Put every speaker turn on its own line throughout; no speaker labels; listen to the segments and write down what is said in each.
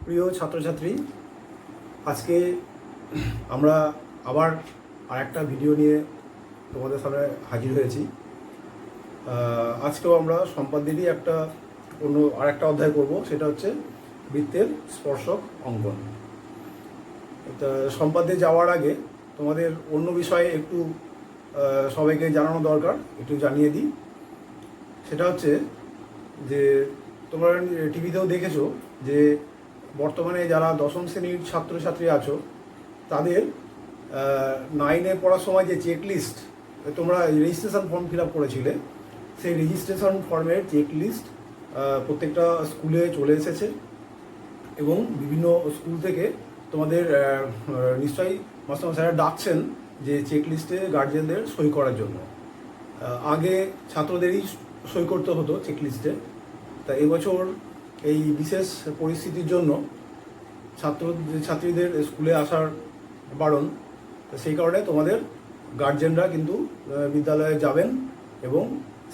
প্রিয় ছাত্রছাত্রী, আজকে আমরা আবার আরেকটা ভিডিও নিয়ে তোমাদের সামনে হাজির হয়েছি। আজকেও আমরা সম্পাদ্যেরই আরেকটা অধ্যায় করব, সেটা হচ্ছে বৃত্তের স্পর্শক অঙ্কন। সম্পাদ্যে যাওয়ার আগে তোমাদের অন্য বিষয়ে একটু সবাইকে জানানো দরকার, একটু জানিয়ে দিই। সেটা হচ্ছে যে তোমরা টিভিতেও দেখেছো যে বর্তমানে যারা দশম শ্রেণীর ছাত্রছাত্রী আছো তাদের 9-এ পড়ার সময় যে চেকলিস্ট তোমরা রেজিস্ট্রেশন ফর্ম ফিল আপ করেছিলে, সেই রেজিস্ট্রেশন ফর্মের চেকলিস্ট প্রত্যেকটা স্কুলে চলে এসেছে এবং বিভিন্ন স্কুল থেকে তোমাদের নিশ্চয়ই মাস্টারমশাইরা ডাকছেন যে চেকলিস্টে গার্জিয়ানদের সই করার জন্য। আগে ছাত্রদেরই সই করতে হতো চেকলিস্টে, তা এবছর এই বিশেষ পরিস্থিতির জন্য ছাত্রীদের স্কুলে আসার বারণ, সেই কারণে তোমাদের গার্জেনরা কিন্তু বিদ্যালয়ে যাবেন এবং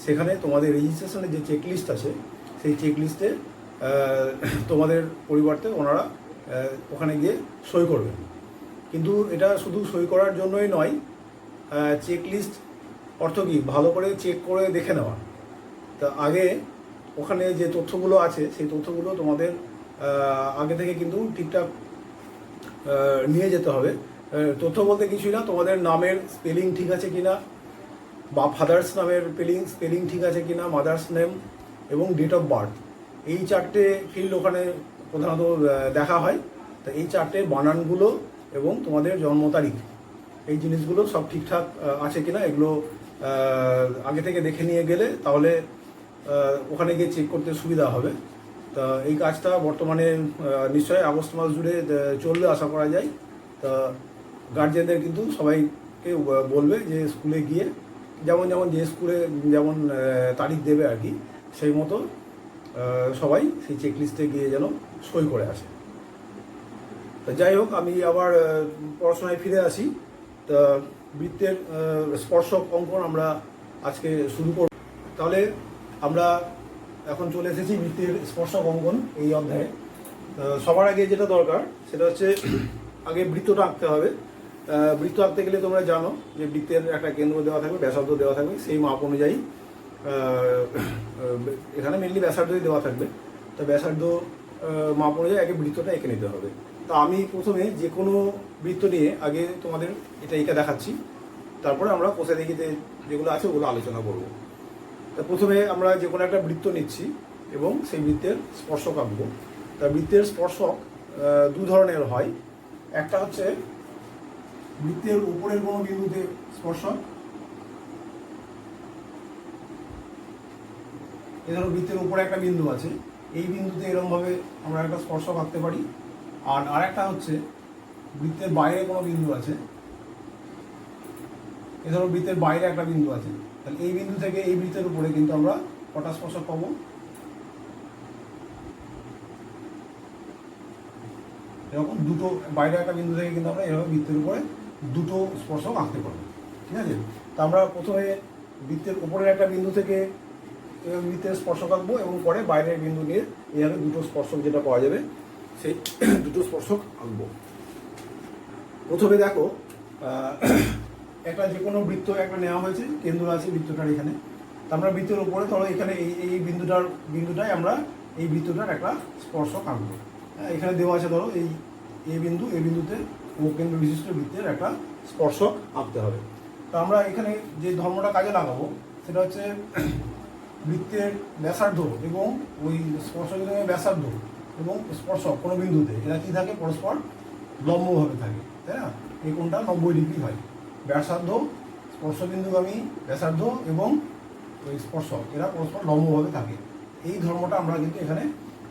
সেখানে তোমাদের রেজিস্ট্রেশনের যে চেকলিস্ট আছে সেই চেকলিস্টে তোমাদের পরিবর্তে ওনারা ওখানে গিয়ে সই করবেন। কিন্তু এটা শুধু সই করার জন্যই নয়, চেকলিস্ট অর্থ কি ভালো করে চেক করে দেখে নেওয়া। তা আগে ওখানে যে তথ্যগুলো আছে সেই তথ্যগুলো তোমাদের আগে থেকে কিন্তু ঠিকঠাক নিয়ে যেতে হবে। তথ্য বলতে কিছুই না, তোমাদের নামের স্পেলিং ঠিক আছে কিনা, বা ফাদার্স নামের স্পেলিং ঠিক আছে কিনা, মাদার্স নেম এবং ডেট অফ বার্থ, এই চারটে ফিল্ড ওখানে প্রধানত দেখা হয়। তো এই চারটে বানানগুলো এবং তোমাদের জন্ম তারিখ, এই জিনিসগুলো সব ঠিকঠাক আছে কিনা এগুলো আগে থেকে দেখে নিয়ে গেলে তাহলে ওখানে গিয়ে চেক করতে সুবিধা হবে। তা এই কাজটা বর্তমানে নিশ্চয়ই আগস্ট মাস জুড়ে চলবে আশা করা যায়। তা গার্জেনদের কিন্তু সবাইকে বলবে যে স্কুলে গিয়ে যেমন যে স্কুলে যেমন তারিখ দেবে আর কি, সেই মতো সবাই সেই চেকলিস্টে গিয়ে যেন সই করে আসে। তা যাই হোক, আমি আবার পড়াশোনায় ফিরে আসি। তা বৃত্তের স্পর্শক অঙ্কন আমরা আজকে শুরু করব। তাহলে আমরা এখন চলে এসেছি বৃত্তের স্পর্শক অঙ্কন এই অধ্যায়ে। সবার আগে যেটা দরকার সেটা হচ্ছে আগে বৃত্তটা আঁকতে হবে। বৃত্ত আঁকতে গেলে তোমরা জানো যে বৃত্তের একটা কেন্দ্র দেওয়া থাকবে, ব্যাসার্ধ দেওয়া থাকবে, সেই মাপ অনুযায়ী এখানে মেনলি ব্যাসার্ধই দেওয়া থাকবে। তো ব্যাসার্ধ মাপ অনুযায়ী আগে বৃত্তটা এঁকে নিতে হবে। তা আমি প্রথমে যে কোনো বৃত্ত নিয়ে আগে তোমাদের এটা এঁকে দেখাচ্ছি, তারপরে আমরা কোষে দেখিতে যেগুলো আছে ওগুলো আলোচনা করব। তা প্রথমে আমরা যে কোনো একটা বৃত্ত নিচ্ছি এবং সেই বৃত্তের স্পর্শক আঁকবো। তা বৃত্তের স্পর্শক দু ধরনের হয়। একটা হচ্ছে বৃত্তের উপরের কোনো বিন্দুতে স্পর্শক, এ ধরো বৃত্তের উপরে একটা বিন্দু আছে, এই বিন্দুতে এরকমভাবে আমরা একটা স্পর্শক আঁকতে পারি। আর আরেকটা হচ্ছে বৃত্তের বাইরে কোনো বিন্দু আছে, এ ধরো বৃত্তের বাইরে একটা বিন্দু আছে, তাহলে এই বিন্দু থেকে এই বৃত্তের উপরে কিন্তু আমরা কটা স্পর্শক পাবো? এরকম দুটো, বাইরে একটা বিন্দু থেকে কিন্তু আমরা এভাবে বৃত্তের উপরে দুটো স্পর্শক আঁকতে পারবো। ঠিক আছে, তা আমরা প্রথমে বৃত্তের উপরের একটা বিন্দু থেকে বৃত্তের স্পর্শক আঁকবো এবং পরে বাইরের বিন্দু নিয়ে এইভাবে দুটো স্পর্শক যেটা পাওয়া যাবে সেই দুটো স্পর্শক আঁকবো। প্রথমে দেখো, একটা যে কোনো বৃত্ত একটা নেওয়া হয়েছে, কেন্দ্র আছে বৃত্তটার এখানে। তা আমরা বৃত্তের উপরে ধরো এখানে এই বিন্দুটায় আমরা এই বৃত্তটার একটা স্পর্শক আঁকবো। এখানে দেওয়া আছে ধরো এই বিন্দুতে ও কেন্দ্র বিশিষ্ট বৃত্তের একটা স্পর্শক আঁকতে হবে। তা আমরা এখানে যে ধর্মটা কাজে লাগাবো সেটা হচ্ছে বৃত্তের ব্যাসার্ধ এবং ওই স্পর্শকের ব্যাসার্ধ এবং স্পর্শক কোনো বিন্দুতে এরা কী থাকে, পরস্পর লম্বভাবে থাকে, তাই না? এই কোণটা 90 ডিগ্রি হয়। ব্যাসার্ধ, স্পর্শবিন্দুগামী ব্যাসার্ধ এবং ওই স্পর্শক এরা পরস্পর লম্বভাবে থাকে। এই ধর্মটা আমরা কিন্তু এখানে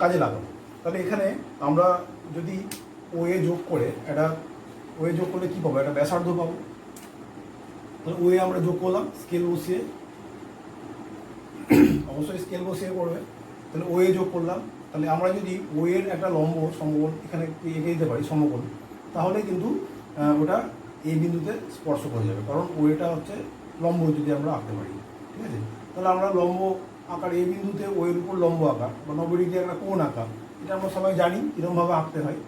কাজে লাগাবো। তাহলে এখানে আমরা যদি ওয়ে যোগ করলে কী পাবো? একটা ব্যাসার্ধ পাবো। তাহলে ওয়ে আমরা যোগ করলাম স্কেল বসিয়ে, অবশ্যই স্কেল বসিয়ে করবে। তাহলে ওয়ে যোগ করলাম। তাহলে আমরা যদি ওয়ের একটা লম্ব সমকোণ এখানে এঁকে দিতে পারি, সমকোণ, তাহলে কিন্তু ওটা এই বিন্দুতে স্পর্শক হয়ে যাবে, কারণ ওয়েটা হচ্ছে লম্ব যদি আমরা আঁকতে পারি। ঠিক আছে, তাহলে আমরা লম্ব আঁকার এই বিন্দুতে ওয়ের উপর লম্ব আঁকা বা 90 ডিগ্রি একটা কোণ আঁকা, এটা আমরা সবাই জানি কীরকমভাবে আঁকতে হয়।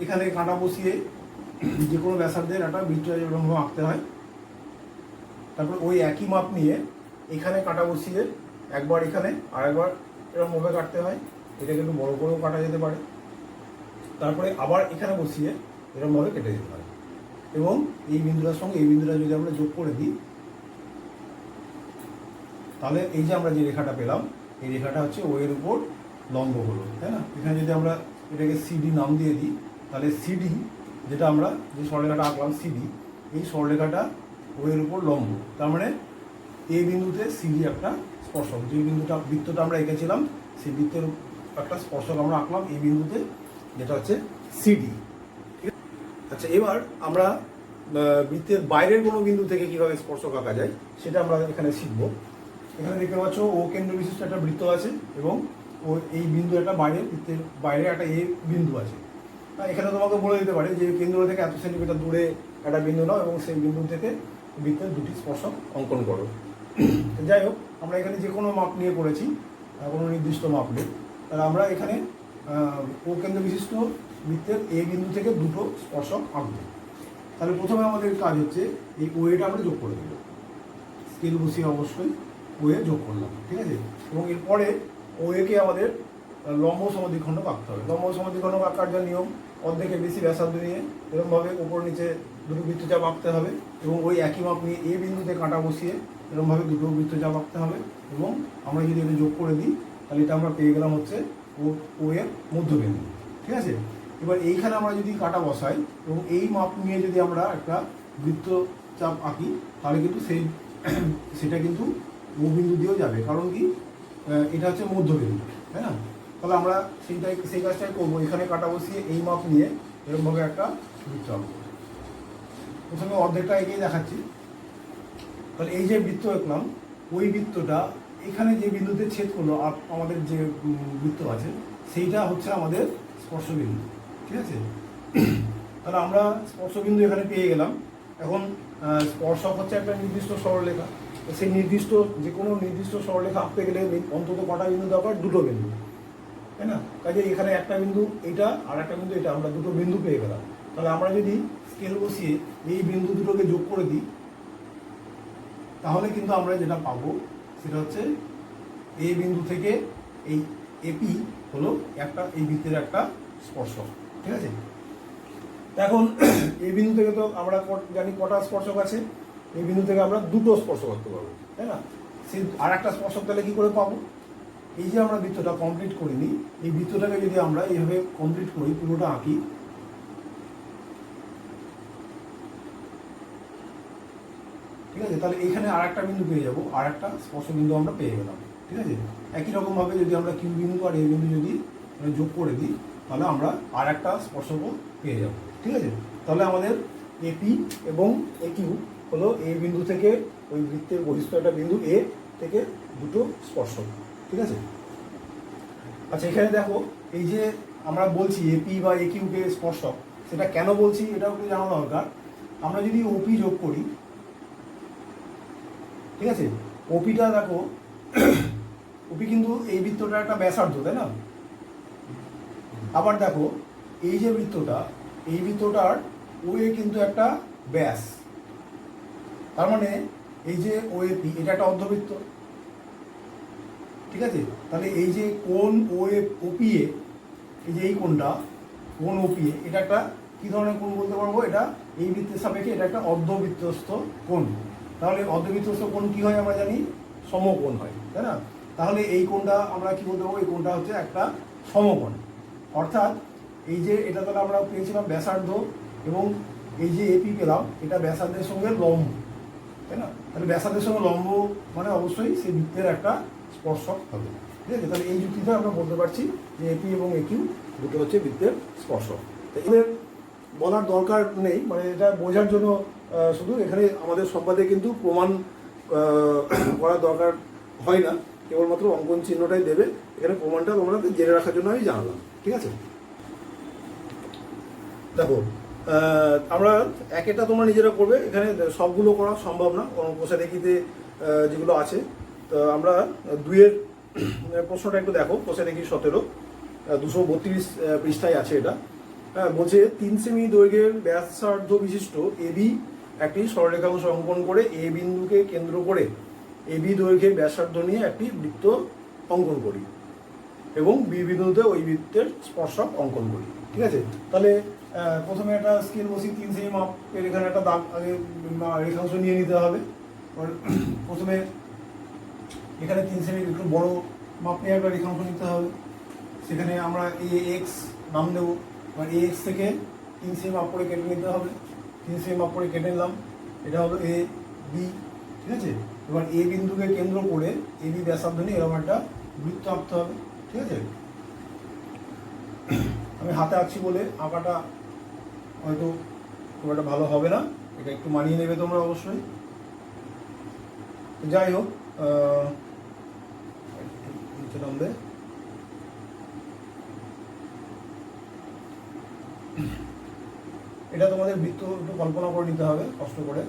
এখানে কাঁটা বসিয়ে যে কোনো ব্যাসার্ধের একটা বৃত্ত এরকমভাবে আঁকতে হয়। তারপর ওই একই মাপ নিয়ে এখানে কাঁটা বসিয়ে একবার এখানে আর একবার এরকমভাবে কাটতে হয়। এটাকে একটু বড় করেও কাটা যেতে পারে। তারপরে আবার এখানে বসিয়ে এরকমভাবে কেটে যেতে পারে। এবং এই বিন্দুটার সঙ্গে এই বিন্দুটা যদি আমরা যোগ করে দিই, তাহলে এই যে আমরা যে রেখাটা পেলাম, এই রেখাটা হচ্ছে ও এর উপর লম্ব হলো, তাই না? এখানে যদি আমরা এটাকে সিডি নাম দিয়ে দিই, তাহলে সিডি যেটা আমরা যে সরলরেখাটা আঁকলাম সিডি, এই সরলরেখাটা ও এর উপর লম্ব। তার মানে এই বিন্দুতে সিডি একটা স্পর্শক, যে বিন্দুটা বৃত্তটা আমরা এঁকেছিলাম সেই বৃত্তের একটা স্পর্শক আমরা আঁকলাম এই বিন্দুতে, যেটা হচ্ছে সিডি। আচ্ছা, এবার আমরা বৃত্তের বাইরের কোনো বিন্দু থেকে কীভাবে স্পর্শক আঁকা যায় সেটা আমরা এখানে শিখব। এখানে দেখতে পাচ্ছ ও কেন্দ্র বিশিষ্ট একটা বৃত্ত আছে এবং ও এই বিন্দু একটা বাইরে, বৃত্তের বাইরে একটা এ বিন্দু আছে। এখানে তোমাকে বলে দিতে পারে যে কেন্দ্র থেকে এত সেন্টিমিটার দূরে একটা বিন্দু নাও এবং সেই বিন্দু থেকে বৃত্তের দুটি স্পর্শক অঙ্কন করো। যাই হোক, আমরা এখানে যে কোনো মাপ নিয়ে করেছি, কোনো নির্দিষ্ট মাপ নেই। তাহলে আমরা এখানে ও কেন্দ্র বিশিষ্ট বৃত্তের এ বিন্দু থেকে দুটো স্পর্শক আঁকবো। তাহলে প্রথমে আমাদের কাজ হচ্ছে এই ওয়েটা আমরা যোগ করে দেবো। স্কেল বসিয়ে অবশ্যই ওয়ে যোগ করলাম, ঠিক আছে? এবং এরপরে ওয়েকে আমাদের লম্ব সমদ্বিখণ্ডক আঁকতে হবে। লম্ব সমদ্বিখণ্ডক আঁকার যে নিয়ম, অর্ধেকের বেশি ব্যাসার্ধ নিয়ে এরকমভাবে উপর নিচে দুটো বৃত্তচাপ আঁকতে হবে এবং ওই একই মাপ নিয়ে এ বিন্দুতে কাঁটা বসিয়ে এরকমভাবে দুটো বৃত্তচাপ আঁকতে হবে। এবং আমরা যদি এটা যোগ করে দিই তাহলে এটা আমরা পেয়ে গেলাম হচ্ছে ও এর মধ্যবিন্দু, ঠিক আছে? এবার এইখানে আমরা যদি কাঁটা বসাই এবং এই মাপ নিয়ে যদি আমরা একটা বৃত্তচাপ আঁকি, তাহলে কিন্তু সেটা কিন্তু ও বিন্দু দিয়েও যাবে, কারণ কি এটা হচ্ছে মধ্যবিন্দু, তাই না? তাহলে আমরা সেই কাজটাই করবো। এখানে কাঁটা বসিয়ে এই মাপ নিয়ে এরকমভাবে একটা বৃত্ত আঁকবো। প্রথমে অর্ধেকটা এগিয়ে দেখাচ্ছি। তাহলে এই যে বৃত্ত আঁকলাম, ওই বৃত্তটা এখানে যে বিন্দুতে ছেদ করলো, আমাদের যে বৃত্ত আছে সেইটা হচ্ছে আমাদের স্পর্শবিন্দু, ঠিক আছে? তাহলে আমরা স্পর্শবিন্দু এখানে পেয়ে গেলাম। এখন স্পর্শক হচ্ছে একটা নির্দিষ্ট সরলরেখা। সেই নির্দিষ্ট যে কোনো নির্দিষ্ট সরলরেখা আঁকতে গেলে অন্তত কটা বিন্দু দরকার? দুটো বিন্দু, তাই না? কাজে এখানে একটা বিন্দু এটা আর একটা বিন্দু এটা, আমরা দুটো বিন্দু পেয়ে গেলাম। তাহলে আমরা যদি স্কেল বসিয়ে এই বিন্দু দুটোকে যোগ করে দিই, তাহলে কিন্তু আমরা যেটা পাবো সেটা হচ্ছে এই বিন্দু থেকে এই এপি হলো একটা এই বৃত্তের একটা স্পর্শক, ঠিক আছে? এখন এই বিন্দু থেকে তো আমরা জানি কটা স্পর্শক আছে, এই বিন্দু থেকে আমরা দুটো স্পর্শক করতে পারবো, তাই না? সেই আর একটা স্পর্শক তাহলে কী করে পাবো? এই যে আমরা বৃত্তটা কমপ্লিট করিনি, এই বৃত্তটাকে যদি আমরা এইভাবে কমপ্লিট করি, পুরোটা আঁকি, ঠিক আছে? তাহলে এইখানে আর একটা বিন্দু পেয়ে যাবো, আর একটা স্পর্শ বিন্দু আমরা পেয়ে গেলাম, ঠিক আছে? একই রকমভাবে যদি আমরা কিউ বিন্দু আর এ বিন্দু যদি যোগ করে দিই, তাহলে আমরা আর একটা স্পর্শকও পেয়ে যাব, ঠিক আছে? তাহলে আমাদের এপি এবং এ কিউ হলো এই বিন্দু থেকে ওই বৃত্তের বহিস্থ একটা বিন্দু এ থেকে দুটো স্পর্শক, ঠিক আছে? আচ্ছা, এখানে দেখো এই যে আমরা বলছি এপি বা এ কিউকে স্পর্শক, সেটা কেন বলছি এটাও একটু জানা দরকার। আমরা যদি ওপি যোগ করি, ঠিক আছে? ওপিটা দেখো, ওপি কিন্তু এই বৃত্তটা একটা ব্যাসার্ধ, তাই না? আবার দেখো এই যে বৃত্তটা, এই বৃত্তটার ওয়ে কিন্তু একটা ব্যাস। তার মানে এই যে ওএপি এটা একটা অর্ধবৃত্ত, ঠিক আছে? তাহলে এই যে কোণ ওপিএ, এই যে এই কোণটা কোণ ওপিএ, এটা একটা কী ধরনের কোণ বলতে পারবো? এটা এই বৃত্তের সাপেক্ষে এটা একটা অর্ধবৃত্তস্থ কোণ। তাহলে অর্ধবৃত্তস্থ কোণ কী হয় আমরা জানি? সমকোণ হয়, তাই না? তাহলে এই কোণটা আমরা কী বলতে পারবো? এই কোণটা হচ্ছে একটা সমকোণ। অর্থাৎ এই যে এটা তাহলে আমরা পেয়েছিলাম ব্যাসার্ধ এবং এই যে এপি পেলাম এটা ব্যাসার্ধের সঙ্গে লম্ব, তাই না? তাহলে ব্যাসার্ধের সঙ্গে লম্ব মানে অবশ্যই সেই বৃত্তের একটা স্পর্শক হবে, ঠিক আছে? তাহলে এই যুক্তিতে আমরা বলতে পারছি যে এপি এবং একিউ দুটো হচ্ছে বৃত্তের স্পর্শক। তো এদের বলার দরকার নেই, মানে এটা বোঝার জন্য শুধু এখানে আমাদের সম্পাদে কিন্তু প্রমাণ করার দরকার হয় না, কেবলমাত্র অঙ্কন চিহ্নটাই দেবে। এখানে প্রমাণটা তোমরা জেনে রাখার জন্য আমি জানালাম, ঠিক আছে? দেখো আমরা একটা তোমরা নিজেরা করবে, এখানে সবগুলো করা সম্ভব না, কোষাদেখিতে যেগুলো আছে। তো আমরা দুইয়ের প্রশ্নটা একটু দেখো, কোষাদেখি 17। 232 পৃষ্ঠায় আছে এটা। হ্যাঁ, বলছে 3 সেমি দৈর্ঘ্যের ব্যাসার্ধ বিশিষ্ট এবি একটি সরলরেখাংশ অঙ্কন করে এ বিন্দুকে কেন্দ্র করে এবি দৈর্ঘ্যের ব্যাসার্ধ নিয়ে একটি বৃত্ত অঙ্কন করি এবং বি বিন্দুতে ওই বৃত্তের স্পর্শক অঙ্কন করি। ঠিক আছে, তাহলে প্রথমে একটা স্কেল বসি, 3 সেমি মাপের এখানে একটা দাগ আগে রেখাংশ নিয়ে নিতে হবে। প্রথমে এখানে 3 সেমি একটু বড় মাপ নিয়ে একটা রেখাংশ নিতে হবে। সেখানে আমরা এ এক্স নাম দেবো, মানে এ এক্স থেকে 3 সেমি মাপ করে কেটে নিতে হবে। 3 সেমি মাপ করে কেটে নিলাম, এটা হলো এ বি। ঠিক আছে, এবার এ বিন্দুকে কেন্দ্র করে এ বি ব্যাসার্ধ নিয়ে এরকম একটা বৃত্ত আঁকতে হবে। ঠিক আছে, আমি হাতে আঁকছি বলে আঁকাটা হয়তো খুব একটা ভালো হবে না, এটা একটু মানিয়ে নেবে তোমরা অবশ্যই। যাই হোক, নিচে নামবে। এটা তোমাদের বৃত্ত একটু কল্পনা করে নিতে হবে কষ্ট করে।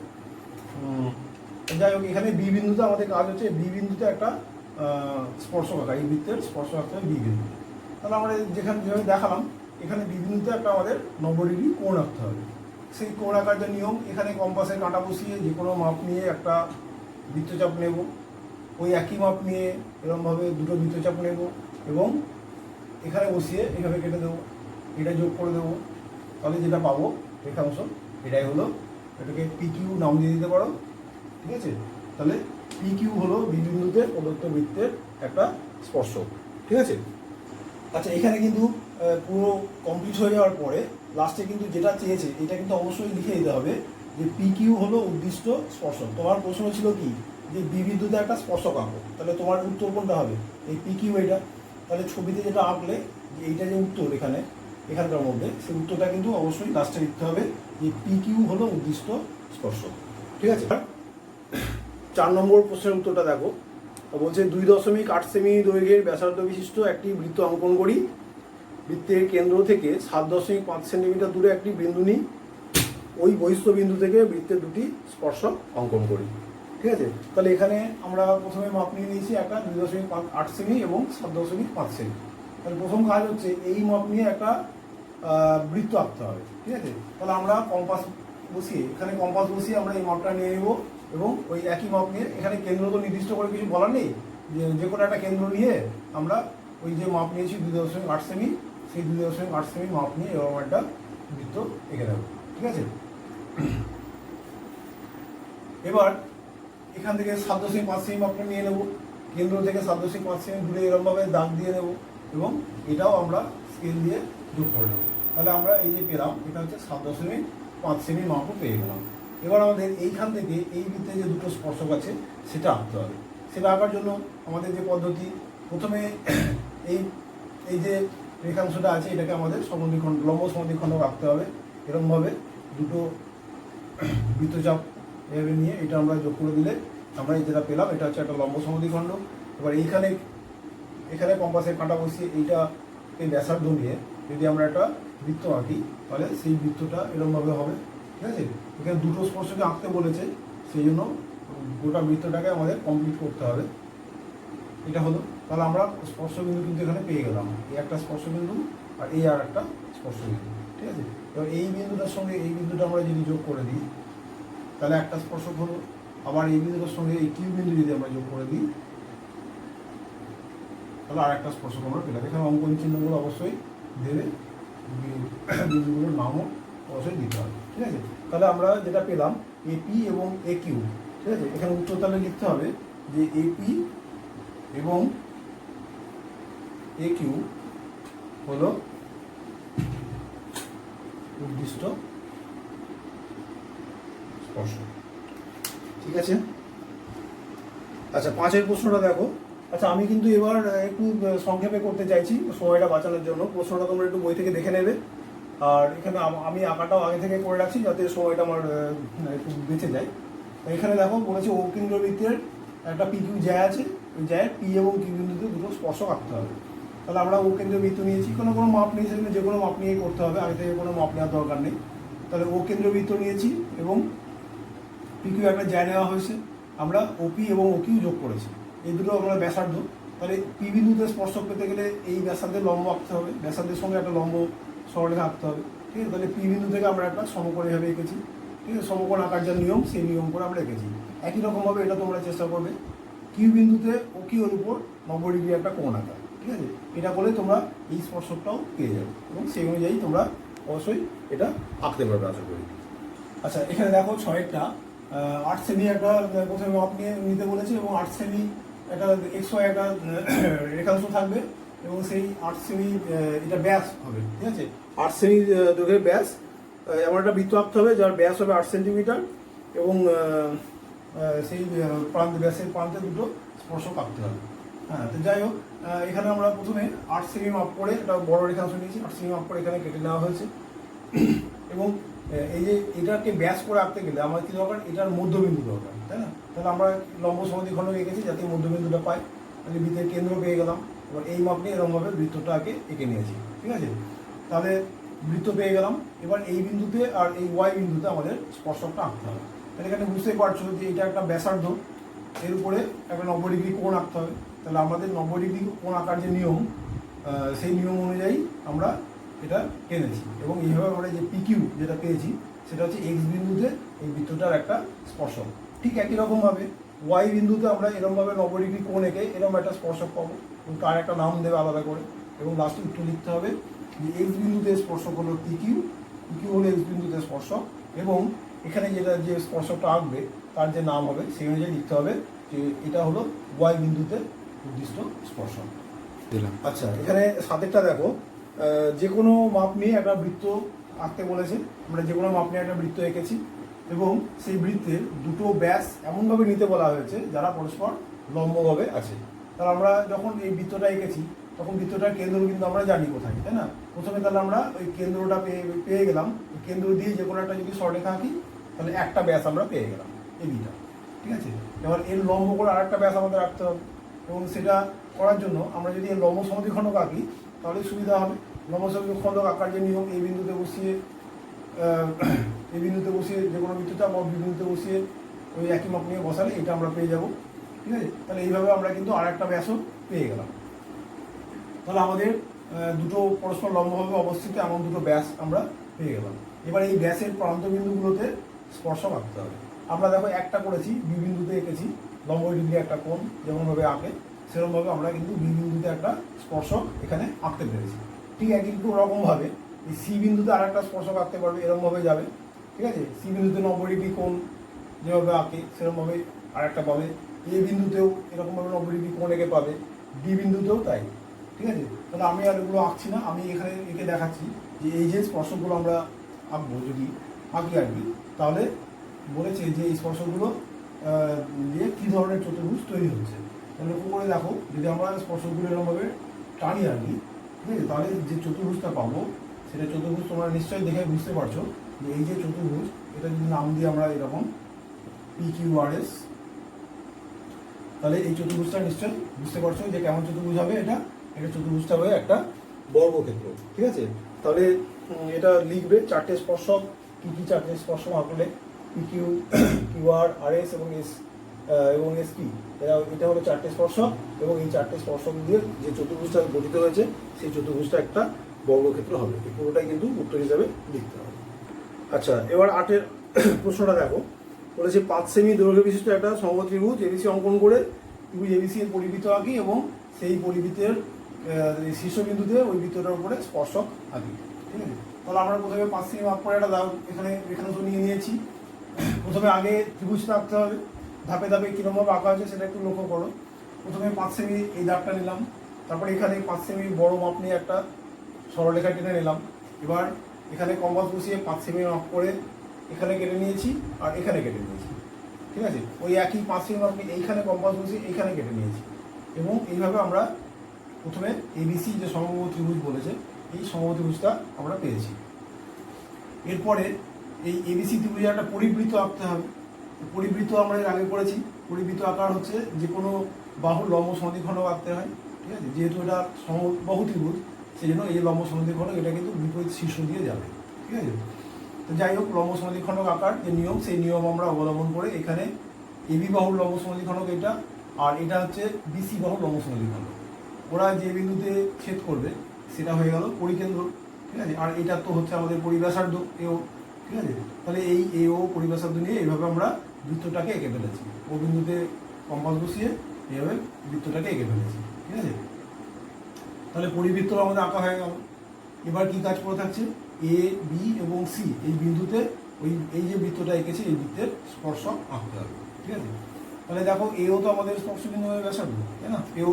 যাই হোক, এখানে বি বিন্দুতে আমাদের কাজ হচ্ছে বি বিন্দুতে একটা স্পর্শক আঁকা, এই বৃত্তের স্পর্শক আঁকতে হবে বি বিন্দু। তাহলে আমরা যেখানে যেভাবে দেখালাম এখানে বি বিন্দুতে একটা আমাদের 90 ডিগ্রি কোণ আঁকতে হবে। সেই কোণ আঁকার যে নিয়ম, এখানে কম্পাসের কাঁটা বসিয়ে যে কোনো মাপ নিয়ে একটা বৃত্তচাপ নেব, ওই একই মাপ নিয়ে এরকমভাবে দুটো বৃত্তচাপ নেব এবং এখানে বসিয়ে এভাবে কেটে দেবো, এটা যোগ করে দেবো। তাহলে যেটা পাবো রেখাংশ এটাই হলো, এটাকে পি কিউ নাম দিয়ে দিতে পারো। ঠিক আছে, তাহলে পি কিউ হলো বি বিন্দুতে প্রদত্ত বৃত্তের একটা স্পর্শক। ঠিক আছে, আচ্ছা এখানে কিন্তু পুরো কমপ্লিট হয়ে যাওয়ার পরে লাস্টে কিন্তু যেটা চেয়েছে এটা কিন্তু অবশ্যই লিখে দিতে হবে যে পি কিউ হলো উদ্দিষ্ট স্পর্শক। তোমার প্রশ্ন ছিল কি যে বি বিন্দুতে একটা স্পর্শক আঁকো, তাহলে তোমার উত্তর কোনটা হবে? এই পি কিউ এটা। তাহলে ছবিতে যেটা আঁকলে যে এইটা যে উত্তর এখানকার মধ্যে, সেই উত্তরটা কিন্তু অবশ্যই লাস্টে লিখতে হবে যে পি কিউ হলো উদ্দিষ্ট স্পর্শক। ঠিক আছে, 4 নম্বর প্রশ্নের উত্তরটা দেখো। বলছে 2.8 সেমি দৈর্ঘ্যের ব্যাসার্ধ বিশিষ্ট একটি বৃত্ত অঙ্কন করি। বৃত্তের কেন্দ্র থেকে 7.5 সেন্টিমিটার দূরে একটি বিন্দু নিই। ওই বহিস্থ বিন্দু থেকে বৃত্তের দুটি স্পর্শক অঙ্কন করি। ঠিক আছে, তাহলে এখানে আমরা প্রথমে মাপ নিয়ে নিয়েছি একটা 2.8 সেমি এবং 7.5 সেমি। তাহলে প্রথম কাজ হচ্ছে এই মাপ নিয়ে একটা বৃত্ত আঁকতে হবে। ঠিক আছে, তাহলে আমরা কম্পাস বসিয়ে আমরা এই মাপটা নিয়ে নেব এবং ওই একই মাপ নিয়ে এখানে কেন্দ্র তো নির্দিষ্ট করে কিছু বলার নেই, যে কোনো একটা কেন্দ্র নিয়ে আমরা ওই যে মাপ নিয়েছি 2.8 সেমি, সেই 2.8 সেমি মাপ নিয়ে এরকম একটা বৃত্ত এঁকে দেবো। ঠিক আছে, এবার এখান থেকে 7.5 সেমি মাপটা নিয়ে নেব, কেন্দ্র থেকে 7.5 সেমি দূরে এরকমভাবে দাগ দিয়ে নেব এবং এটাও আমরা স্কেল দিয়ে যোগ করে নেব। তাহলে আমরা এই যে পেলাম এটা হচ্ছে 7.5 সেমি মাপও পেয়ে গেলাম। এবার আমাদের এইখান থেকে এই বৃত্তে যে দুটো স্পর্শক আছে সেটা আঁকতে হবে। সেটা আঁকার জন্য আমাদের যে পদ্ধতি, প্রথমে এই যে রেখাংশটা আছে এটাকে আমাদের সমদ্বিখণ্ড, লম্ব সমদ্বিখণ্ড আঁকতে হবে। এরকমভাবে দুটো বৃত্তচাপ এভাবে নিয়ে এটা আমরা যোগ করে দিলে আমরা এই যেটা পেলাম এটা হচ্ছে একটা লম্ব সমদ্বিখণ্ড। এবার এখানে কম্পাসের কাঁটা বসিয়ে এই ব্যাসার্ধ নিয়ে যদি আমরা একটা বৃত্ত আঁকি তাহলে সেই বৃত্তটা এরকমভাবে হবে। ঠিক আছে, এখানে দুটো স্পর্শকে আঁকতে বলেছে, সেই জন্য গোটা বৃত্তটাকে আমাদের কমপ্লিট করতে হবে। এটা হলো, তাহলে আমরা স্পর্শবিন্দু কিন্তু এখানে পেয়ে গেলাম, এই একটা স্পর্শবিন্দু আর এই আর একটা স্পর্শবিন্দু। ঠিক আছে, এবার এই বিন্দুটার সঙ্গে এই বিন্দুটা আমরা যদি যোগ করে দিই তাহলে একটা স্পর্শক হলো। আবার এই বিন্দুটার সঙ্গে এই কিউ বিন্দু যদি আমরা যোগ করে দিই তাহলে আর একটা স্পর্শক আমরা পেলাম। এখানে অঙ্কন চিহ্নগুলো অবশ্যই দেবে, বিন্দুগুলোর নামও অবশ্যই দিতে হবে। ঠিক আছে, তাহলে আমরা যেটা পেলাম এপি এবং এ কিউ। ঠিক আছে, এখানে উত্তর তাহলে লিখতে হবে যে এপি এবং এ কিউ হলো উদ্দিষ্ট স্পর্শক। ঠিক আছে, আচ্ছা 5 প্রশ্নটা দেখো। আচ্ছা আমি কিন্তু এবার একটু সংক্ষেপে করতে চাইছি সময়টা বাঁচানোর জন্য। প্রশ্নটা তোমরা একটু বই থেকে দেখে নেবে, আর এখানে আমি আঁকাটাও আগে থেকে করে রাখছি যাতে সময়টা আমার একটু বেঁচে যায়। এখানে দেখো বলেছে ও কেন্দ্রবৃত্তের একটা পি কিউ জ্যা আছে, ওই জ্যায়ের পি এবং কিউ বিন্দুতে দুটো স্পর্শক আঁকতে হবে। তাহলে আমরা ও কেন্দ্রবৃত্ত নিয়েছি, কোনো মাপ নিয়েছি, যে কোনো মাপ নিয়েই করতে হবে, আগে থেকে কোনো মাপ নেওয়ার দরকার নেই। তাহলে ও কেন্দ্রবৃত্ত নিয়েছি এবং পি কিউ একটা জ্যা নেওয়া হয়েছে, আমরা ওপি এবং ও কিউ যোগ করেছি, এই দুটো আমরা ব্যাসার্ধ। তাহলে পি বিন্দুতে স্পর্শক পেতে গেলে এই ব্যাসার্ধের লম্ব আঁকতে হবে, ব্যাসার্ধের সঙ্গে একটা লম্ব সরলরেখা আঁকতে হবে। ঠিক আছে, তাহলে পি বিন্দু থেকে আমরা একটা সমকোণ এভাবে এঁকেছি। ঠিক আছে, সমকোণ আঁকার যা নিয়ম সেই নিয়ম করে আমরা এঁকেছি। একই রকমভাবে এটা তোমরা চেষ্টা করবে কিউ বিন্দুতে ও কিউর উপর 90 ডিগ্রি একটা কোণ আঁকা। ঠিক আছে, এটা করলে তোমরা এই স্পর্শকটাও পেয়ে যাবে এবং সেই অনুযায়ী তোমরা অবশ্যই এটা আঁকতে পারবে আশা করি। আচ্ছা, এখানে দেখো 6টা 8 সেমি একটা প্রথমে মাপ নিতে বলেছে এবং 8 সেমি একটা XY একটা রেখাংশ থাকবে এবং সেই 8 সেমি এটা ব্যাস হবে। ঠিক আছে, 8 সেমি দৈর্ঘ্যের ব্যাস এমন একটা বৃত্ত আঁকতে হবে যার ব্যাস হবে 8 সেন্টিমিটার এবং সেই ব্যাসের প্রান্তে দুটো স্পর্শক আঁকতে হবে। হ্যাঁ, তো যাই হোক, এখানে আমরা প্রথমে 8 সেমি মাপ করে একটা বড় রেখাংশ নিয়েছি। 8 সেমি মাপ করে এখানে কেটে নেওয়া হয়েছে এবং এই যে এটাকে ব্যাস করে আঁকতে গেলে আমার কি দরকার, এটার মধ্যবিন্দু দরকার, তাই না? তাহলে আমরা লম্ব সমদ্বিখণ্ড এঁকেছি যাতে মধ্যবিন্দুটা পাই, তাহলে বৃত্তের কেন্দ্র পেয়ে গেলাম। এবার এই মাপ নিয়ে এরকমভাবে বৃত্তটা এঁকে নিয়েছি। ঠিক আছে, তাহলে বৃত্ত পেয়ে গেলাম। এবার এই বিন্দুতে আর এই ওয়াই বিন্দুতে আমাদের স্পর্শকটা আঁকতে হবে। তাহলে এখানে বুঝতেই পারছো যে এটা একটা ব্যাসার্ধ, এর উপরে একটা 90 ডিগ্রি কোণ আঁকতে হবে। তাহলে আমাদের 90 ডিগ্রি কোণ আঁকার যে নিয়ম, সেই নিয়ম অনুযায়ী আমরা এটা টেনেছি এবং এইভাবে আমরা যে পিকিউ যেটা পেয়েছি সেটা হচ্ছে এক্স বিন্দুতে এই বৃত্তটার একটা স্পর্শক। ঠিক একই রকমভাবে ওয়াই বিন্দুতে আমরা এরকমভাবে 90 ডিগ্রি কোণ এঁকে এরকম একটা স্পর্শক পাবো এবং তার একটা নাম দেবে আলাদা করে এবং লাস্টে একটু লিখতে হবে যে এক্স বিন্দুতে স্পর্শক হলো পিকিউ, পিকিউ হলো এক্স বিন্দুতে স্পর্শক এবং এখানে যেটা যে স্পর্শকটা আঁকবে তার যে নাম হবে সেই অনুযায়ী লিখতে হবে যে এটা হলো ওয়াই বিন্দুতে নির্দিষ্ট স্পর্শক দিলাম। আচ্ছা, এখানে সাতেরটা দেখো, যে কোনো মাপ নিয়ে একটা বৃত্ত আঁকতে বলেছে। আমরা যে কোনো মাপ নিয়ে একটা বৃত্ত এঁকেছি এবং সেই বৃত্তের দুটো ব্যাস এমনভাবে নিতে বলা হয়েছে যারা পরস্পর লম্বভাবে আছে। তাহলে আমরা যখন এই বৃত্তটা এঁকেছি তখন বৃত্তটার কেন্দ্র কিন্তু আমরা জানি কোথায়, তাই না? প্রথমে তাহলে আমরা ওই কেন্দ্রটা পেয়ে গেলাম। কেন্দ্র দিয়ে যে কোনো একটা যদি সরলরেখা আঁকি তাহলে একটা ব্যাস আমরা পেয়ে গেলাম, এই বিটা। ঠিক আছে, এবার এর লম্ব করে আর একটা ব্যাস আমাদের রাখতে হবে এবং সেটা করার জন্য আমরা যদি এর লম্ব সমদ্বিখণ্ডক আঁকি তাহলে সুবিধা হবে। লম্ব সমদ্বিখণ্ডক আঁকার যে নিয়ম, এই বিন্দুতে বসিয়ে যে কোনো বৃত্তটা বা বিন্দুতে বসিয়ে ওই একই মাপ নিয়ে বসালে এটা আমরা পেয়ে যাব। ঠিক আছে, তাহলে এইভাবে আমরা কিন্তু আর একটা ব্যাসও পেয়ে গেলাম। তাহলে আমাদের দুটো পরস্পর লম্বভাবে অবস্থিত এমন দুটো ব্যাস আমরা পেয়ে গেলাম। এবার এই ব্যাসের প্রান্ত বিন্দুগুলোতে স্পর্শক আঁকতে হবে। আমরা দেখো একটা করেছি, বি বিন্দুতে এঁকেছি 90 ডিগ্রি একটা কোণ যেমনভাবে আঁকে সেরকমভাবে আমরা কিন্তু বি বিন্দুতে একটা স্পর্শক এখানে আঁকতে পেরেছি। ঠিক একই রকমভাবে এই সি বিন্দুতে আর একটা স্পর্শক আঁকতে পারবে, এরকমভাবে যাবে। ঠিক আছে, সি বিন্দুতে 90 ডিগ্রি কোণ যেভাবে আঁকে সেরকমভাবে আর একটা পাবে। এ বিন্দুতেও এরকমভাবে 90 ডিগ্রি কোণ এঁকে পাবে, ডি বিন্দুতেও তাই। ঠিক আছে, তাহলে আমি আর এগুলো আঁকছি না, আমি এখানে এঁকে দেখাচ্ছি যে এই যে স্পর্শকগুলো আমরা আঁকবো, যদি আঁকি আর কি, তাহলে বলেছে যে এই স্পর্শকগুলো দিয়ে কী ধরনের চতুর্ভুজ তৈরি হচ্ছে। তাহলে লক্ষ্য করে দেখো, যদি আমরা স্পর্শকগুলো এরকমভাবে টানি আর কি, ঠিক আছে, তাহলে যে চতুর্ভুজটা পাবো সেটা চতুর্ভুজ তোমরা নিশ্চয়ই দেখে বুঝতে পারছো যে এই যে চতুর্ভুজ, এটা যদি নাম দিই আমরা এরকম PQRS, তাহলে এই চতুর্ভুজটা নিশ্চয়ই বুঝতে পারছো যে কেমন চতুর্ভুজ হবে। এটা চতুর্ভুজটা হবে একটা বর্গক্ষেত্র। ঠিক আছে, তাহলে এটা লিখবে চারটে স্পর্শক, কী চারটে স্পর্শক আঁকলে PQ, QR, RS এবং SP, এটা হলো চারটে স্পর্শক এবং এই চারটে স্পর্শক দিয়ে যে চতুর্ভুজটা গঠিত হয়েছে সেই চতুর্ভুজটা একটা বর্গক্ষেত্র হবে। এই পুরোটাই কিন্তু উত্তর হিসাবে লিখতে হবে। আচ্ছা, এবার 8এর প্রশ্নটা দেখো, বলেছে 5 সেমি দৈর্ঘ্য বিশিষ্ট একটা সমবাহু ত্রিভুজ ABC অঙ্কন করে ত্রিভুজ ABC এর পরিবৃত্ত আঁকি এবং সেই পরিবৃত্তের শীর্ষবিন্দুতে ওই বৃত্তটার উপরে স্পর্শক আঁকি। ঠিক আছে, তাহলে আমরা প্রথমে 5 সেমি মাপ করে একটা দাগ এখানে নিয়ে নিয়েছি। প্রথমে আগে ত্রিভুজটা আঁকতে হবে, ধাপে ধাপে কীরকমভাবে আঁকা হয়েছে সেটা একটু লক্ষ্য করো। প্রথমে 5 সেমি এই দাগটা নিলাম, তারপরে এখানে 5 সেমি বড় মাপ নিয়ে একটা সরলরেখা টেনে নিলাম। এবার এখানে কম্পাস বসিয়ে 5 সেমি মাপ করে এখানে কেটে নিয়েছি আর এখানে কেটে নিয়েছি। ঠিক আছে, ওই একই 5 সেমি মাপ নিয়ে এইখানে কম্পাস বসিয়ে এইখানে কেটে নিয়েছি এবং এইভাবে আমরা প্রথমে ABC যে সমবাহু ত্রিভুজ বলেছে এই সমবাহু ত্রিভুজটা আমরা পেয়েছি। এরপরে এই ABC ত্রিভুজের একটা পরিবৃত্ত আঁকতে হবে। পরিবৃত্ত আমরা এর আগে করেছি। পরিবৃত্ত আঁকার হচ্ছে যে কোনো বাহুর লম্ব সমদ্বিখণ্ডক আঁকতে হয়। ঠিক আছে, যেহেতু এটা সমবাহু ত্রিভুজ সেই জন্য এই লম্ব সমদ্বিখণ্ডক এটা কিন্তু বিপরীত শীর্ষ দিয়ে যাবে। ঠিক আছে, তো যাই হোক, লম্ব সমদ্বিখণ্ডক আঁকার যে নিয়ম সেই নিয়ম আমরা অবলম্বন করে এখানে AB বাহুর লম্ব সমদ্বিখণ্ডক এটা, আর এটা হচ্ছে BC বাহুর লম্ব সমদ্বিখণ্ডক। ওরা যে বিন্দুতে ছেদ করবে সেটা হয়ে গেল পরিকেন্দ্র, ঠিক আছে। আর এটা তো হচ্ছে আমাদের পরিব্যাসার্ধ এও, ঠিক আছে। তাহলে এই এও পরিব্যাসার্ধ নিয়ে এইভাবে আমরা বৃত্তটাকে এঁকে ফেলেছি, ও বিন্দুতে কম্পাস বসিয়ে এইভাবে বৃত্তটাকে এঁকে ফেলেছি, ঠিক আছে। তাহলে পরিবৃত্ত আমাদের আঁকা হয়ে গেল। এবার কি কাজ করে থাকছে, এ বি এবং সি এই বিন্দুতে এই যে বৃত্তটা এঁকেছে এই বৃত্তের স্পর্শক আঁকতে হবে, ঠিক আছে। তাহলে দেখো এও তো আমাদের স্পর্শবিন্দু হয়ে ব্যাসার্ধ, তাই না, এও।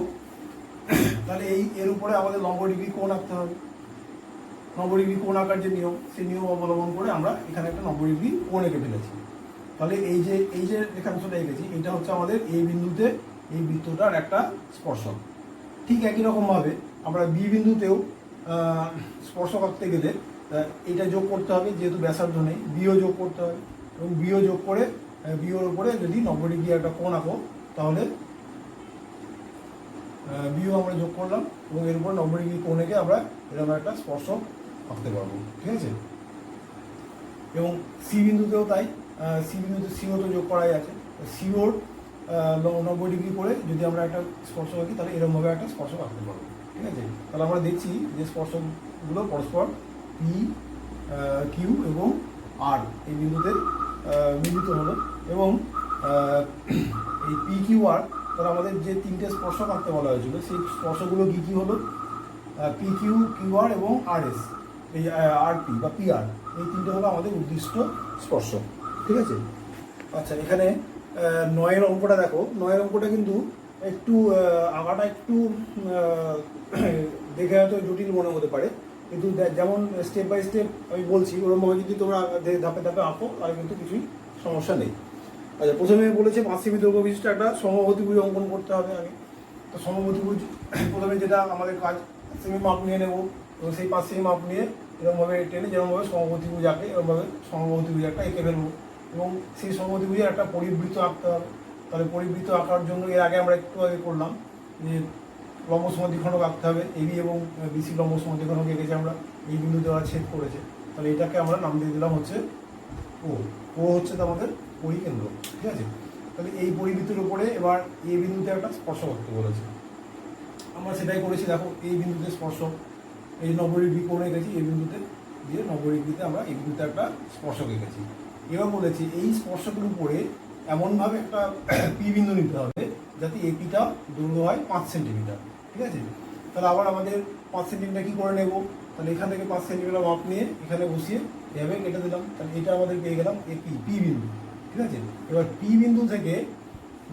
তাহলে এর উপরে আমাদের 90 ডিগ্রি কোণ আঁকতে হবে। 90 ডিগ্রি কোণ আঁকার যে নিয়ম, সেই নিয়ম অবলম্বন করে আমরা এখানে একটা 90 ডিগ্রি কোণ এঁকে ফেলেছি। তাহলে এই যে রেখাংশটা এঁকেছি এটা হচ্ছে আমাদের এই বিন্দুতে এই বৃত্তটার একটা স্পর্শক। ঠিক একই রকমভাবে আমরা বি বিন্দুতেও স্পর্শক আঁকতে গেলে এটা যোগ করতে হবে, যেহেতু ব্যাসার্ধ নেই বিও যোগ করতে হবে, এবং বিও যোগ করে বিওর উপরে যদি 90 ডিগ্রি একটা কোণ আঁকো তাহলে বিও আমরা যোগ করলাম এবং এর উপর 90 ডিগ্রি কোণ এঁকে আমরা এরকম একটা স্পর্শক আঁকতে পারবো, ঠিক আছে। এবং সি বিন্দুতেও তাই, সি বিন্দুতে সিও তো যোগ করাই আছে, সিওর 90 ডিগ্রি করে যদি আমরা একটা স্পর্শক আঁকি তাহলে এরকমভাবে একটা স্পর্শক আঁকতে পারবো, ঠিক আছে। তাহলে আমরা দেখছি যে স্পর্শকগুলো পরস্পর পি কিউ এবং আর এই বিন্দুতে মিলিত হলো, এবং এই পি কিউ আর তাহলে আমাদের যে তিনটে স্পর্শক আঁকতে বলা হয়েছিল সেই স্পর্শকগুলো কী কী হলো, পি কিউ কিউ আর এবং আর এস, এই আর পি বা পি আর, এই তিনটে হলো আমাদের উদ্দিষ্ট স্পর্শক, ঠিক আছে। আচ্ছা, এখানে 9-এর অঙ্কটা দেখো। 9-এর অঙ্কটা কিন্তু একটু আঁকাটা একটু দেখে হয়তো জটিল মনে হতে পারে, কিন্তু যেমন স্টেপ বাই স্টেপ আমি বলছি ওরকমভাবে যদি তোমরা ধাপে ধাপে আঁকো তাহলে কিন্তু কিছুই সমস্যা নেই। আচ্ছা, প্রথমে বলেছে 5 সেমি দৈর্ঘ্য বিশিষ্ট একটা সমবাহুত্রিভুজ অঙ্কন করতে হবে আগে। তো সমবাহুত্রিভুজ প্রথমে যেটা আমাদের কাজ, সেমি মাপ নিয়ে নেবো এবং সেই 5 সেমি মাপ নিয়ে এরকমভাবে টেনে যেরকমভাবে সমবাহুত্রিভুজ আঁকে এরকমভাবে সমবাহুত্রিভুজ একটা এঁকে ফেলবো, এবং সেই সমবাহুত্রিভুজের একটা পরিবৃত্ত আঁকতে হবে। তাহলে পরিবৃত্ত আঁকার জন্য এর আগে আমরা একটু আগে করলাম যে লম্ব সমাধিখণ্ডক আঁকতে হবে। এবি এবং বিসি লম্ব সমাধিখণ্ডক এঁকেছি আমরা, এই বিন্দুতে ওরা ছেদ করেছে, তাহলে এটাকে আমরা নাম দিয়ে দিলাম হচ্ছে ও। ও হচ্ছে তো আমাদের পরিকেন্দ্র, ঠিক আছে। তাহলে এই পরিবৃত্তের উপরে এবার এই বিন্দুতে একটা স্পর্শক আঁকতে বলেছে, আমরা সেটাই করেছি। দেখো এই বিন্দুতে স্পর্শক, এই 90 ডিগ্রি কোণ এঁকেছি এই বিন্দুতে, দিয়ে 90 ডিগ্রিতে আমরা এই বিন্দুতে একটা স্পর্শক এঁকেছি। এবার বলেছি এই স্পর্শকের উপরে এমনভাবে একটা পি বিন্দু নিতে হবে যাতে এপিটা দৈর্ঘ্য হয় 5 সেন্টিমিটার, ঠিক আছে। তাহলে আবার আমাদের 5 সেন্টিমিটার কী করে নেব, তাহলে এখান থেকে 5 সেন্টিমিটার মাপ নিয়ে এখানে বসিয়ে এভাবে কেটে দিলাম। তাহলে এটা আমাদের পেয়ে গেলাম এপি, পি বিন্দু, ঠিক আছে। এবার পি বিন্দু থেকে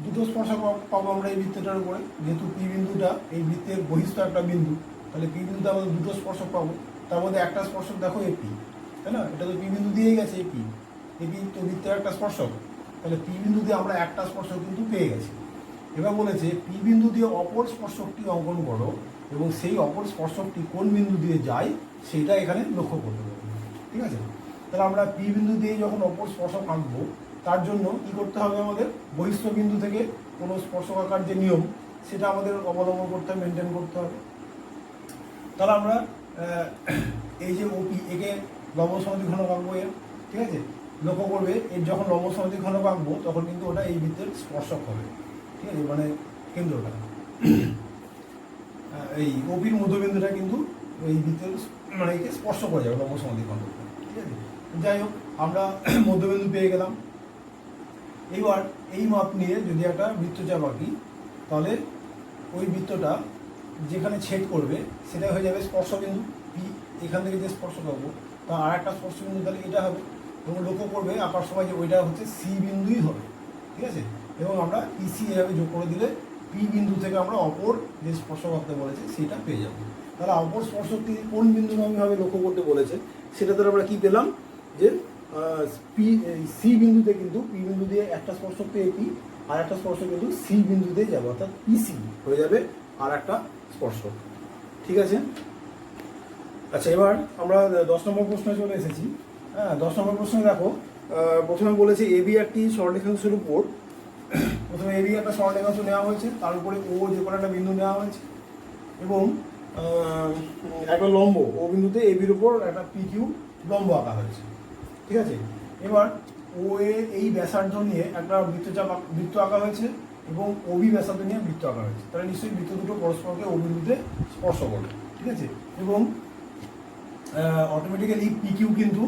দুটো স্পর্শক পাবো আমরা এই বৃত্তটার উপরে, যেহেতু পি বিন্দুটা এই বৃত্তের বহিস্থ একটা বিন্দু, তাহলে পি বিন্দুতে আমাদের দুটো স্পর্শক পাবো। তার মধ্যে একটা স্পর্শক দেখো এপি, তাই না, এটা তো পি বিন্দু দিয়েই গেছে এপি, এপি তো বৃত্তের একটা স্পর্শক, তাহলে পি বিন্দু দিয়ে আমরা একটা স্পর্শক কিন্তু পেয়ে গেছি। এবার বলেছে পি বিন্দু দিয়ে অপর স্পর্শকটি অঙ্কন করো এবং সেই অপর স্পর্শকটি কোন বিন্দু দিয়ে যায় সেটা এখানে লক্ষ্য করতে হবে, ঠিক আছে। তাহলে আমরা পি বিন্দু দিয়ে যখন অপর স্পর্শক আঁকবো তার জন্য কী করতে হবে, আমাদের বহিস্থ বিন্দু থেকে কোনো স্পর্শক আঁকার যে নিয়ম সেটা আমাদের অবলম্বন করতে হবে, মেনটেন করতে হবে। তাহলে আমরা এই যে ওপি একে লম্ব সমাধিখণ্ডক আঁকবো এর, ঠিক আছে। লক্ষ্য করবে এর যখন লম্ব সমাধিখণ্ডক আঁকবো তখন কিন্তু ওটা এই বৃত্তের স্পর্শক হবে, ঠিক আছে, মানে কেন্দ্রটা। এই ওপির মধ্যবিন্দুটা কিন্তু এই বৃত্তের মানে একে স্পর্শ করে যাবে লম্ব সমাধিখণ্ডকটা, ঠিক আছে। যাই হোক, আমরা মধ্যবিন্দু পেয়ে গেলাম। এইবার এই মাপ নিয়ে যদি একটা বৃত্তচাপ আঁকি তাহলে ওই বৃত্তটা যেখানে ছেদ করবে সেটা হয়ে যাবে স্পর্শবিন্দু পি। এখান থেকে যে স্পর্শ পাবো তা আর একটা স্পর্শবিন্দু তাহলে এটা হবে, এবং লক্ষ্য করবে আঁকার সময় যে ওইটা হচ্ছে সি বিন্দুই হবে, ঠিক আছে। এবং আমরা পিসি এভাবে যোগ করে দিলে পি বিন্দু থেকে আমরা অপর যে স্পর্শক আঁকতে বলেছে সেটা পেয়ে যাবো। তাহলে অপর স্পর্শকটি কোন বিন্দুগামীভাবে লক্ষ্য করতে বলেছে সেটাতে আমরা কি পেলাম, যে পি সি বিন্দুতে কিন্তু পি বিন্দু দিয়ে একটা স্পর্শক পেয়ে পি, আর একটা স্পর্শক কিন্তু সি বিন্দুতে যাবে, অর্থাৎ পিসি হয়ে যাবে আর একটা স্পর্শক, ঠিক আছে। আচ্ছা, এবার আমরা 10 নম্বর প্রশ্নে চলে এসেছি। হ্যাঁ, 10 নম্বর প্রশ্নে দেখো, প্রথমে বলেছে এবি একটি সরলরেখাংশের উপর, প্রথমে এবি একটা সরলরেখাংশ নেওয়া হয়েছে, তার উপরে ও যে কোনো একটা বিন্দু নেওয়া হয়েছে এবং একটা লম্ব ও বিন্দুতে এবির উপর একটা পি কিউ লম্ব আঁকা হয়েছে, ঠিক আছে। এবার ও এর এই ব্যাসার্ধ নিয়ে একটা বৃত্ত আঁকা হয়েছে এবং ওবি ব্যাসার্ধ নিয়ে বৃত্ত আঁকা হয়েছে। তাহলে নিশ্চয়ই বৃত্ত দুটো পরস্পরকে ও বিন্দুতে স্পর্শ করে, ঠিক আছে। এবং অটোমেটিক্যালি পিকিউ কিন্তু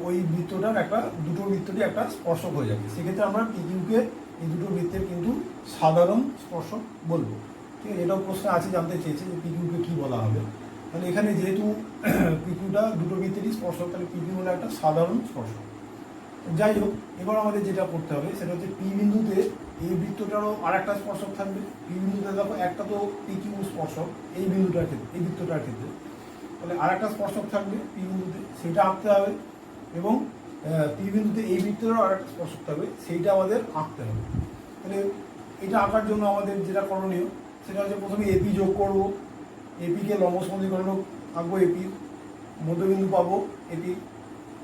ওই বৃত্তটার একটা দুটো বৃত্তটি একটা স্পর্শক হয়ে যাবে। সেক্ষেত্রে আমরা পিকিউকে এই দুটো বৃত্তের কিন্তু সাধারণ স্পর্শক বলবো, ঠিক আছে। এটাও প্রশ্ন আছে, জানতে চেয়েছে যে পিকিউকে কী বলা হবে। তাহলে এখানে যেহেতু পিকিউটা দুটো বৃত্তেরই স্পর্শক, তাহলে পিকিউ হলো একটা সাধারণ স্পর্শক। যাই হোক, এবার আমাদের যেটা করতে হবে সেটা হচ্ছে পি বিন্দুতে এই বৃত্তটারও আর একটা স্পর্শক থাকবে। পি বিন্দুতে দেখো একটা তো পিকিউ স্পর্শক এই বিন্দুটার ক্ষেত্রে, এই বৃত্তটার ক্ষেত্রে, তাহলে আর একটা স্পর্শক থাকবে পি বিন্দুতে, সেইটা আঁকতে হবে। এবং পি বিন্দুতে এই বৃত্তেরও আর একটা স্পর্শক থাকবে, সেইটা আমাদের আঁকতে হবে। তাহলে এটা আঁকার জন্য আমাদের যেটা করণীয় সেটা হচ্ছে প্রথমে এপি যোগ করব, এপিকে লম্ব সমদ্বিকরণ আঁকবো, এপির মধ্যবিন্দু পাবো এপি,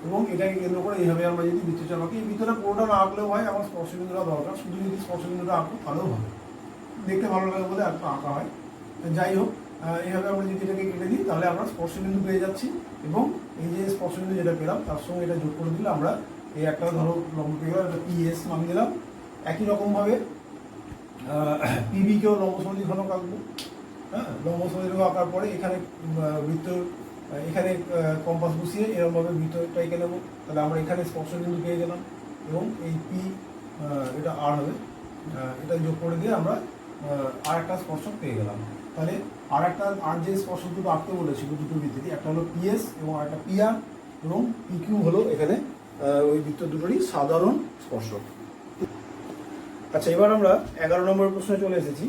এবং এটাকে কেন্দ্র করে এইভাবে আমরা যদি বৃত্তচাপ আঁকি, এই বৃত্তটা পুরোটা না আঁকলেও হয়, আমার স্পর্শবিন্দুটা দরকার, শুধু যদি স্পর্শবিন্দুটা আঁকবো তাহলেও হবে, দেখতে ভালো লাগে বলে একটা আঁকা হয়। যাই হোক, এইভাবে আমরা যদি এটাকে কেটে দিই তাহলে আমরা স্পর্শবিন্দু পেয়ে যাচ্ছি। এবং এই যে স্পর্শবিন্দু যেটা পেলাম তার সঙ্গে এটা যোগ করে দিলে আমরা এই একটা ধরো লম্ব পেয়ে গেলাম, একটা পিএস নাম দিলাম। একই রকমভাবে পিবিকেও লম্ব সমদ্বিখণ্ডক আঁকবো। হ্যাঁ, লম্ব সমদ্বিখণ্ডক আঁকার পরে এখানে বৃত্ত, এখানে কম্পাস বসিয়ে এরকমভাবে বৃত্তটা এঁকে নেবো। তাহলে আমরা এখানে স্পর্শবিন্দু পেয়ে গেলাম এবং এই পি, এটা আর হবে, এটা যোগ করে দিয়ে আমরা আর একটা স্পর্শক পেয়ে গেলাম। তাহলে আর যে স্পর্শক দুটো আঁকতে বলেছিল দুটো বৃত্তেরই, একটা হলো পিএস এবং আর একটা পিআর, এবং পিকিউ হলো এখানে ওই বৃত্ত দুটোরই সাধারণ স্পর্শক। আচ্ছা, এবার আমরা 11 নম্বর প্রশ্নে চলে এসেছি।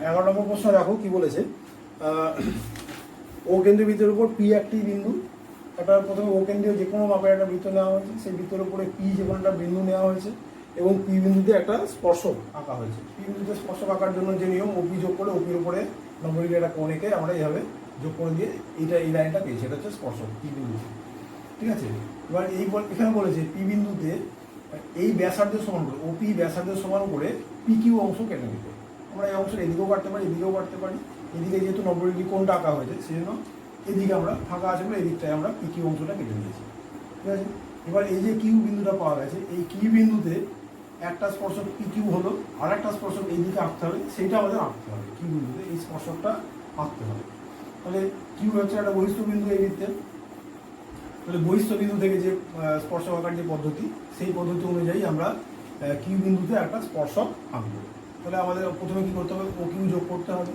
11 নম্বর প্রশ্ন দেখো কি বলেছে। ও কেন্দ্রীয় বৃত্তের উপর পি একটি বিন্দু, একটা প্রথমে ও কেন্দ্রীয় যে কোনো মাপের একটা বৃত্ত নেওয়া হয়েছে, সেই বৃত্তের উপরে পি যে কোনো একটা বিন্দু নেওয়া হয়েছে এবং পি বিন্দুতে একটা স্পর্শক আঁকা হয়েছে। পি বিন্দুতে স্পর্শক আঁকার জন্য যে নিয়ম, ওপি যোগ করে ওপির উপরে 90 ডিগ্রি একটা কোণ এঁকে আমরা এইভাবে যোগ করে দিয়ে এই লাইনটা পেয়েছি, এটা হচ্ছে স্পর্শক পি বিন্দুতে, ঠিক আছে। এবার এখানে বলেছে পি বিন্দুতে এই ব্যাসার্ধের সমান করে, ওপি ব্যাসার্ধের সমান করে পি কিউ অংশ কেটে নিতে। আমরা এই অংশের এদিকেও কাটতে পারি, এদিকেও কাটতে পারি। এদিকে যেহেতু 90 ডিগ্রি কোণটা আঁকা হয়েছে সেই জন্য এদিকে আমরা ফাঁকা আছে বলে এদিকটায় আমরা পি কিউ অংশটা কেটে নিয়েছি, ঠিক আছে। এবার এই যে কিউ বিন্দুটা পাওয়া গেছে, এই কিউ বিন্দুতে একটা স্পর্শক পি কিউ হলো, আর একটা স্পর্শক এইদিকে আঁকতে হবে, সেইটা আমাদের আঁকতে হবে। কিউ বিন্দুতে এই স্পর্শকটা আঁকতে হবে। তাহলে কিউ হচ্ছে একটা বহিস্থ বিন্দু এই বৃত্তের। তাহলে বহিস্থ বিন্দু থেকে যে স্পর্শক আঁকার যে পদ্ধতি, সেই পদ্ধতি অনুযায়ী আমরা কিউ বিন্দুতে একটা স্পর্শক আঁকবো। তাহলে আমাদের প্রথমে কী করতে হবে, ও কিউ যোগ করতে হবে,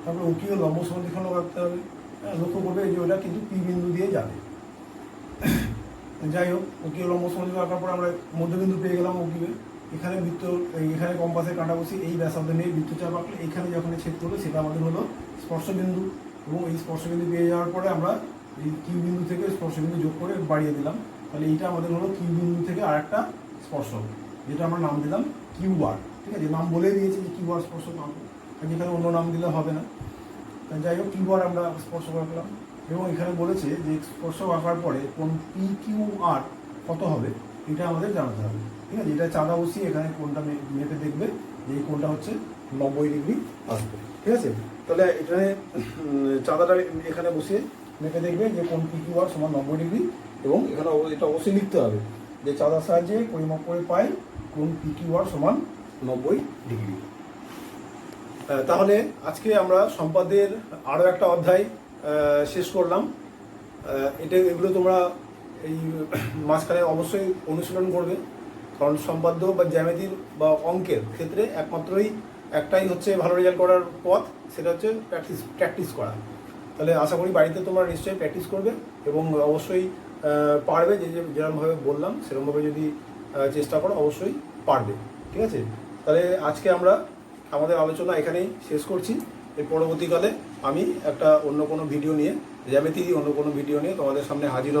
তারপরে ও কিউ লম্ব সমদ্বিখণ্ডক আঁকতে হবে। লক্ষ্য করবে যে ওটা কিন্তু পি বিন্দু দিয়ে যাবে। যাই হোক, ও কিউ লম্ব সমদ্বিখণ্ডক আঁকার পরে আমরা মধ্যবিন্দু পেয়ে গেলাম ও কিউ। এখানে বৃত্ত, এখানে কম্পাসের কাঁটা বসিয়ে এই ব্যাসার্ধ নিয়ে বৃত্তচাপ আঁকলে এখানে যখন ছেদ করবে সেটা আমাদের হলো স্পর্শবিন্দু। এবং এই স্পর্শবিন্দু পেয়ে যাওয়ার পরে আমরা এই কিউ বিন্দু থেকে স্পর্শবিন্দু যোগ করে বাড়িয়ে দিলাম। তাহলে এইটা আমাদের হলো কিউ বিন্দু থেকে আর একটা স্পর্শক, যেটা আমরা নাম দিলাম কিউ বার, ঠিক আছে। নাম বলে দিয়েছি যে কিউ বার স্পর্শক আঁকবো, যেখানে অন্য নাম দিলে হবে না। যাই হোক, কিউ বার আমরা স্পর্শক আঁকলাম। এবং এখানে বলেছে যে স্পর্শক আঁকার পরে কোন পি কিউ আর কত হবে এটা আমাদের জানাতে হবে, ঠিক আছে। এটা চাঁদা বসিয়ে এখানে কোনটা মেপে দেখবে যে এই কোনটা হচ্ছে 90 ডিগ্রি আসবে, ঠিক আছে। তাহলে এখানে চাঁদাটা এখানে বসিয়ে মেপে দেখবে যে কোন পি কিউ আর সমান 90 ডিগ্রি, এবং এখানে এটা অবশ্যই লিখতে হবে যে চাঁদার সাহায্যে পরিমাপ করে পাই কোন পি কিউ আর সমান 90 ডিগ্রি। তাহলে আজকে আমরা সম্পাদ্যের আরও একটা অধ্যায় শেষ করলাম। এগুলো তোমরা এই মাঝখানে অবশ্যই অনুশীলন করবে, কারণ সম্পাদ্য বা জ্যামিতির বা অঙ্কের ক্ষেত্রে একটাই হচ্ছে ভালো রেজাল্ট করার পথ, সেটা হচ্ছে প্র্যাকটিস করা। তাহলে আশা করি বাড়িতে তোমরা নিশ্চয়ই প্র্যাকটিস করবে এবং অবশ্যই পারবে, যেরকমভাবে বললাম সেরকমভাবে যদি চেষ্টা করো অবশ্যই পারবে, ঠিক আছে। তাহলে আজকে আমরা আমাদের আলোচনা এখানেই শেষ করছি। এর পরবর্তীকালে আমি একটা অন্য কোনো ভিডিও নিয়ে, জ্যামিতির অন্য কোনো ভিডিও নিয়ে তোমাদের সামনে হাজির হব।